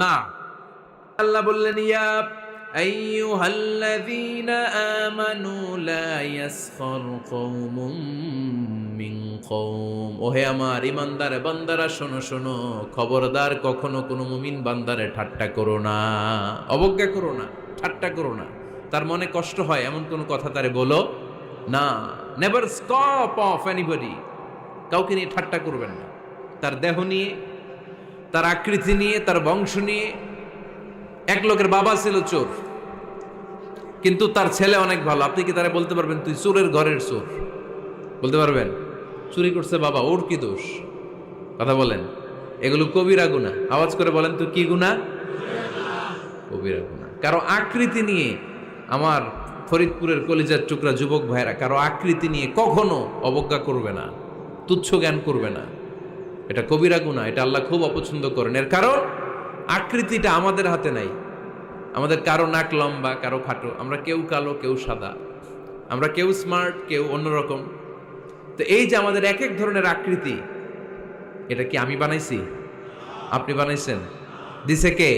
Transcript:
না, আল্লাহ বললেন ইয়া আইয়ুহাল্লাযীনা আমানু লা ইয়াসখার কওমুম মিন কওম। ওহে আমার ঈমানদার বান্দারা শোনো শোনো, খবরদার কখনো কোনো মুমিন বান্দারে ঠাট্টা করো না, অবজ্ঞা করো না, ঠাট্টা করো না। তার মনে কষ্ট হয় এমন কোনো কথা তারে বলো না। Never scoff of anybody. কাউকে নিয়ে ঠাট্টা করবেন না, তার দেহ নিয়ে, তার আকৃতি নিয়ে, তার বংশ নিয়ে। এক লোকের বাবা ছিল চোর, কিন্তু তার ছেলে অনেক ভালো। আপনি কি তারা বলতে পারবেন তুই চোরের ঘরের চোর? বলতে পারবেন? চুরি করছে বাবা, ওর কি দোষ? কথা বলেন। এগুলো কবিরা গুনাহ। আওয়াজ করে বলেন তো কি গুনাহ? কবিরা গুনাহ। কারো আকৃতি নিয়ে, আমার ফরিদপুরের কলিজার টুকরা যুবক ভাইরা, কারো আকৃতি নিয়ে কখনো অবজ্ঞা করবে না, তুচ্ছ জ্ঞান করবে না। এটা কবিরা গুনাহ, এটা আল্লাহ খুব অপছন্দ করেন। এর কারণ আকৃতিটা আমাদের হাতে নাই। আমাদের কারো নাক লম্বা, কারো খাটো, আমরা কেউ কালো, কেউ সাদা, আমরা কেউ স্মার্ট, কেউ অন্যরকম। তো এই যে আমাদের এক এক ধরনের আকৃতি, এটা কি আমি বানাইছি? আপনি বানাইছেন? দিছে কে?